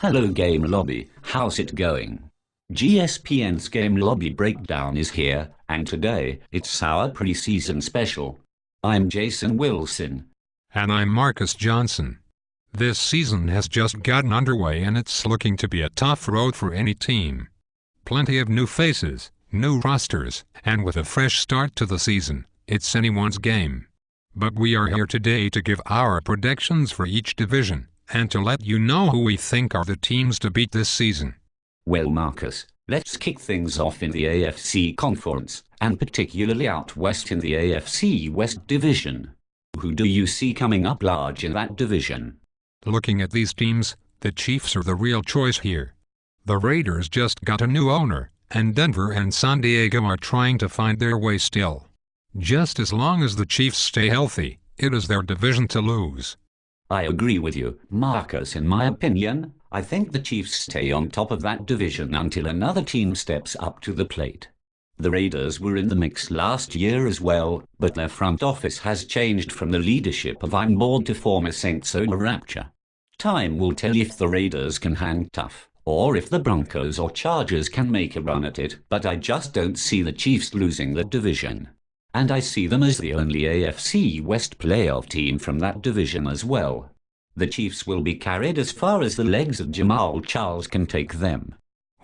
Hello GameLobby, how's it going? GSPN's GameLobby Breakdown is here, and today, it's our pre-season special. I'm Jason Wilson. And I'm Marcus Johnson. This season has just gotten underway and it's looking to be a tough road for any team. Plenty of new faces, new rosters, and with a fresh start to the season, it's anyone's game. But we are here today to give our predictions for each division, and to let you know who we think are the teams to beat this season. Well Marcus, let's kick things off in the AFC Conference, and particularly out west in the AFC West Division. Who do you see coming up large in that division? Looking at these teams, the Chiefs are the real choice here. The Raiders just got a new owner, and Denver and San Diego are trying to find their way still. Just as long as the Chiefs stay healthy, it is their division to lose. I agree with you, Marcus. In my opinion, I think the Chiefs stay on top of that division until another team steps up to the plate. The Raiders were in the mix last year as well, but their front office has changed from the leadership of I'm bored to former Saints owner Rapture. Time will tell if the Raiders can hang tough, or if the Broncos or Chargers can make a run at it, but I just don't see the Chiefs losing the division. And I see them as the only AFC West playoff team from that division as well. The Chiefs will be carried as far as the legs of Jamal Charles can take them.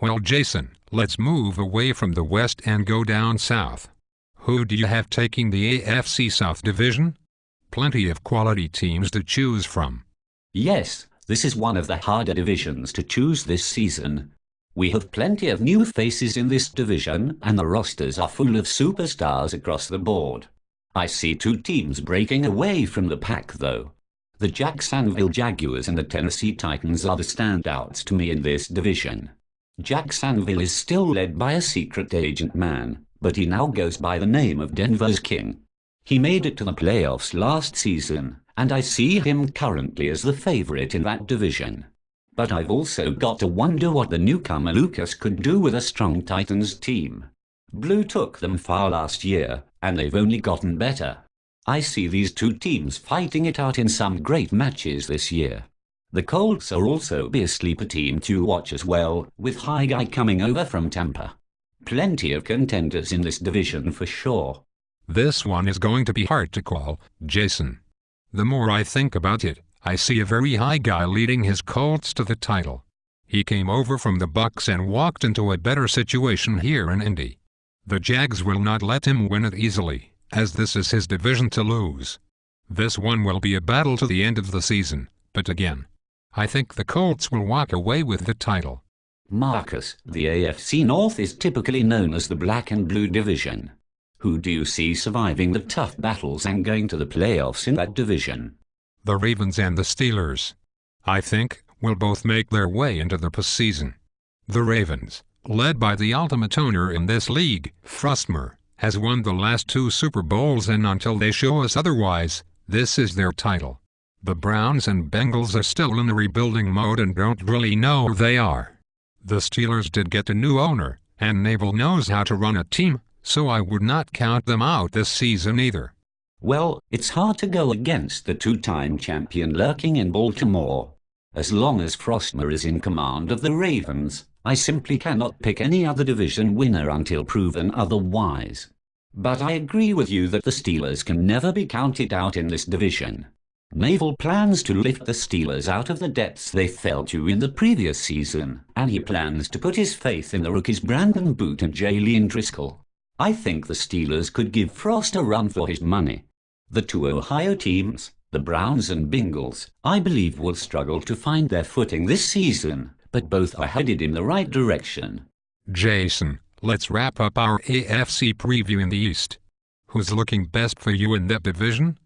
Well Jason, let's move away from the West and go down south. Who do you have taking the AFC South division? Plenty of quality teams to choose from. Yes, this is one of the harder divisions to choose this season. We have plenty of new faces in this division, and the rosters are full of superstars across the board. I see two teams breaking away from the pack though. The Jacksonville Jaguars and the Tennessee Titans are the standouts to me in this division. Jacksonville is still led by a secret agent man, but he now goes by the name of Denver's King. He made it to the playoffs last season, and I see him currently as the favorite in that division. But I've also got to wonder what the newcomer Lucas could do with a strong Titans team. Blue took them far last year, and they've only gotten better. I see these two teams fighting it out in some great matches this year. The Colts are also a sleeper team to watch as well, with High Guy coming over from Tampa. Plenty of contenders in this division for sure. This one is going to be hard to call, Jason. The more I think about it, I see a very high guy leading his Colts to the title. He came over from the Bucs and walked into a better situation here in Indy. The Jags will not let him win it easily, as this is his division to lose. This one will be a battle to the end of the season, but again, I think the Colts will walk away with the title. Marcus, the AFC North is typically known as the black and blue division. Who do you see surviving the tough battles and going to the playoffs in that division? The Ravens and the Steelers, I think, will both make their way into the postseason. The Ravens, led by the ultimate owner in this league, Frostmer, has won the last 2 Super Bowls, and until they show us otherwise, this is their title. The Browns and Bengals are still in a rebuilding mode and don't really know who they are. The Steelers did get a new owner, and Navel knows how to run a team, so I would not count them out this season either. Well, it's hard to go against the two-time champion lurking in Baltimore. As long as Frostmer is in command of the Ravens, I simply cannot pick any other division winner until proven otherwise. But I agree with you that the Steelers can never be counted out in this division. Navel plans to lift the Steelers out of the depths they fell to in the previous season, and he plans to put his faith in the rookies Brandon Boot and Jalen Driscoll. I think the Steelers could give Frost a run for his money. The two Ohio teams, the Browns and Bengals, I believe will struggle to find their footing this season, but both are headed in the right direction. Jason, let's wrap up our AFC preview in the East. Who's looking best for you in that division?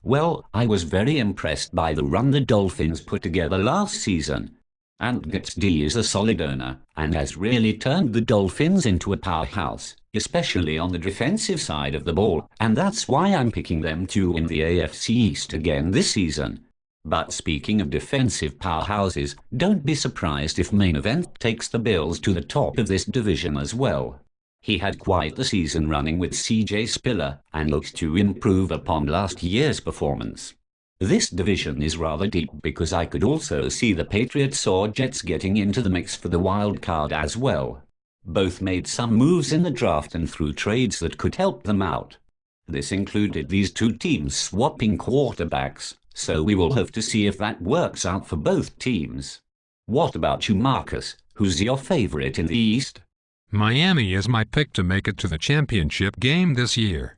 Well, I was very impressed by the run the Dolphins put together last season. And D is a solid owner, and has really turned the Dolphins into a powerhouse, especially on the defensive side of the ball, and that's why I'm picking them to win the AFC East again this season. But speaking of defensive powerhouses, don't be surprised if Main Event takes the Bills to the top of this division as well. He had quite the season running with CJ Spiller, and looks to improve upon last year's performance. This division is rather deep because I could also see the Patriots or Jets getting into the mix for the wild card as well. Both made some moves in the draft and through trades that could help them out. This included these two teams swapping quarterbacks, so we will have to see if that works out for both teams. What about you, Marcus? Who's your favorite in the East? Miami is my pick to make it to the championship game this year.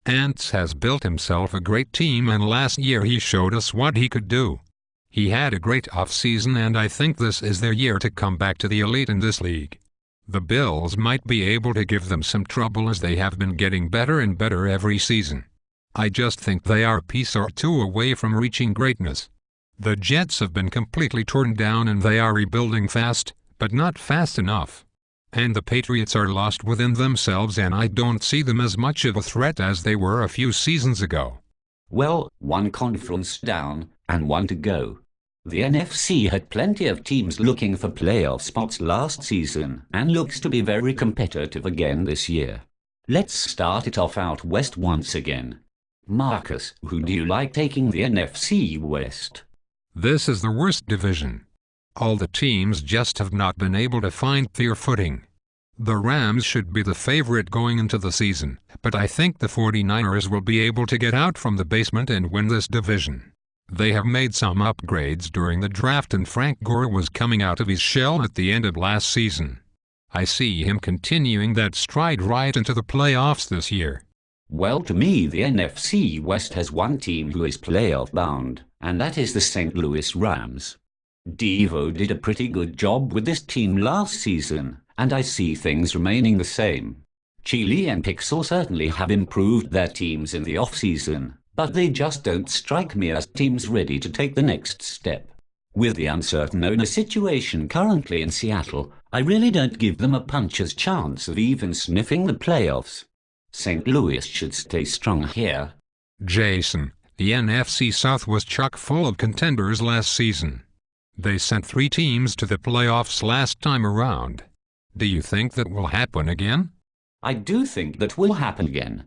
Ants has built himself a great team, and last year he showed us what he could do. He had a great offseason, and I think this is their year to come back to the elite in this league. The Bills might be able to give them some trouble as they have been getting better and better every season. I just think they are a piece or two away from reaching greatness. The Jets have been completely torn down and they are rebuilding fast, but not fast enough. And the Patriots are lost within themselves, and I don't see them as much of a threat as they were a few seasons ago. Well, one conference down, and one to go. The NFC had plenty of teams looking for playoff spots last season, and looks to be very competitive again this year. Let's start it off out west once again. Marcus, who do you like taking the NFC West? This is the worst division. All the teams just have not been able to find their footing. The Rams should be the favorite going into the season, but I think the 49ers will be able to get out from the basement and win this division. They have made some upgrades during the draft, and Frank Gore was coming out of his shell at the end of last season. I see him continuing that stride right into the playoffs this year. Well, to me, the NFC West has one team who is playoff bound, and that is the St. Louis Rams. Devo did a pretty good job with this team last season, and I see things remaining the same. Chili and Pixel certainly have improved their teams in the offseason, but they just don't strike me as teams ready to take the next step. With the uncertain owner situation currently in Seattle, I really don't give them a puncher's chance of even sniffing the playoffs. St. Louis should stay strong here. Jason, the NFC South was chock full of contenders last season. They sent 3 teams to the playoffs last time around. Do you think that will happen again? I do think that will happen again.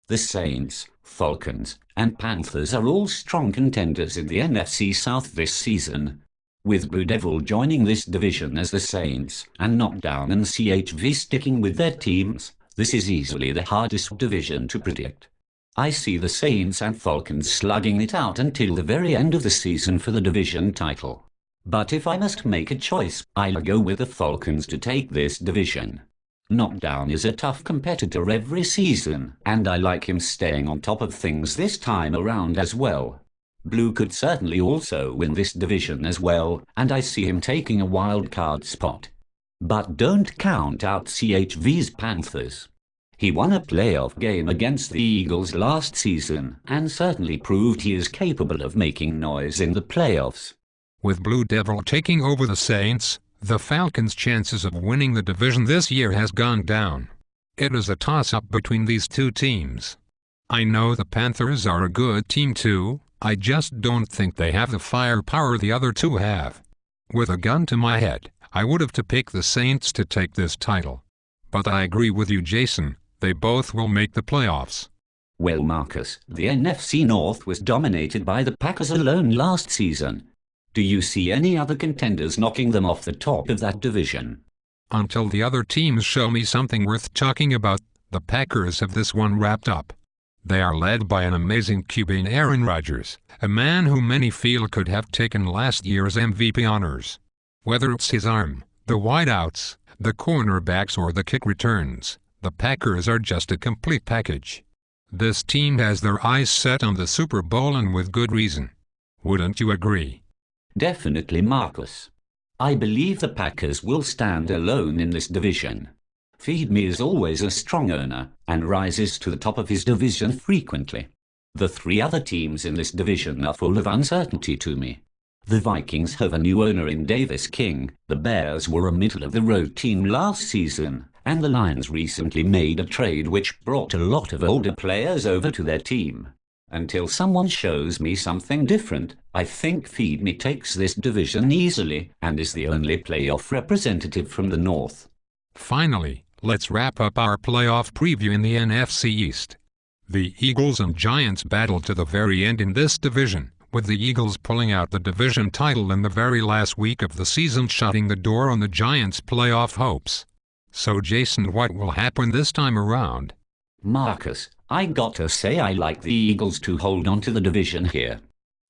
The Saints, Falcons, and Panthers are all strong contenders in the NFC South this season. With Blue Devil joining this division as the Saints, and Knockdown and CHV sticking with their teams, this is easily the hardest division to predict. I see the Saints and Falcons slugging it out until the very end of the season for the division title. But if I must make a choice, I'll go with the Falcons to take this division. Knockdown is a tough competitor every season, and I like him staying on top of things this time around as well. Blue could certainly also win this division as well, and I see him taking a wild card spot. But don't count out CHV's Panthers. He won a playoff game against the Eagles last season, and certainly proved he is capable of making noise in the playoffs. With Blue Devil taking over the Saints, the Falcons' chances of winning the division this year has gone down. It is a toss-up between these two teams. I know the Panthers are a good team too, I just don't think they have the firepower the other two have. With a gun to my head, I would have to pick the Saints to take this title. But I agree with you, Jason, they both will make the playoffs. Well, Marcus, the NFC North was dominated by the Packers alone last season. Do you see any other contenders knocking them off the top of that division? Until the other teams show me something worth talking about, the Packers have this one wrapped up. They are led by an amazing QB in Aaron Rodgers, a man who many feel could have taken last year's MVP honors. Whether it's his arm, the wideouts, the cornerbacks or the kick returns, the Packers are just a complete package. This team has their eyes set on the Super Bowl, and with good reason. Wouldn't you agree? Definitely, Marcus. I believe the Packers will stand alone in this division. Feed Me is always a strong owner, and rises to the top of his division frequently. The 3 other teams in this division are full of uncertainty to me. The Vikings have a new owner in Davis King, the Bears were a middle-of-the-road team last season, and the Lions recently made a trade which brought a lot of older players over to their team. Until someone shows me something different, I think Feed Me takes this division easily, and is the only playoff representative from the North. Finally, let's wrap up our playoff preview in the NFC East. The Eagles and Giants battled to the very end in this division, with the Eagles pulling out the division title in the very last week of the season, shutting the door on the Giants' playoff hopes. So Jason, what will happen this time around? Marcus, I gotta say I like the Eagles to hold on to the division here.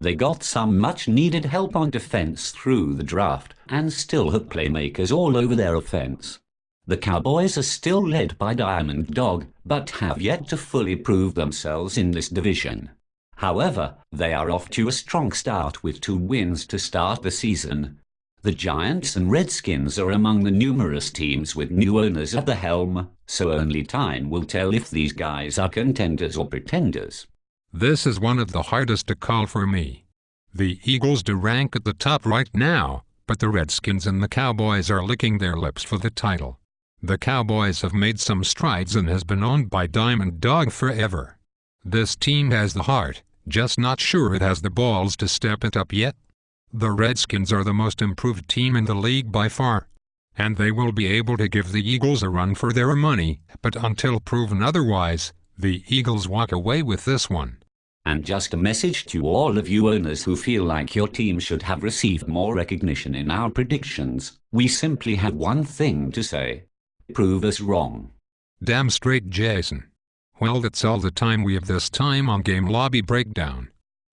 They got some much-needed help on defense through the draft and still have playmakers all over their offense. The Cowboys are still led by Diamond Dog, but have yet to fully prove themselves in this division. However, they are off to a strong start with 2 wins to start the season. The Giants and Redskins are among the numerous teams with new owners at the helm, so only time will tell if these guys are contenders or pretenders. This is one of the hardest to call for me. The Eagles do rank at the top right now, but the Redskins and the Cowboys are licking their lips for the title. The Cowboys have made some strides and has been owned by Diamond Dog forever. This team has the heart, just not sure it has the balls to step it up yet. The Redskins are the most improved team in the league by far, and they will be able to give the Eagles a run for their money, but until proven otherwise, the Eagles walk away with this one. And just a message to all of you owners who feel like your team should have received more recognition in our predictions, we simply have one thing to say. Prove us wrong. Damn straight, Jason. Well, that's all the time we have this time on GameLobby Breakdown.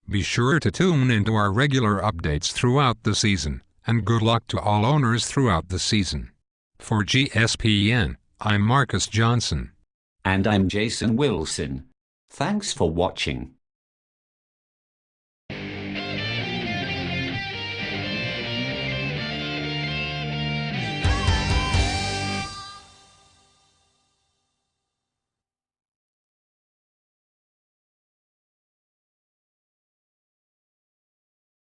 Be sure to tune into our regular updates throughout the season, and good luck to all owners throughout the season. For GSPN, I'm Marcus Johnson. And I'm Jason Wilson. Thanks for watching.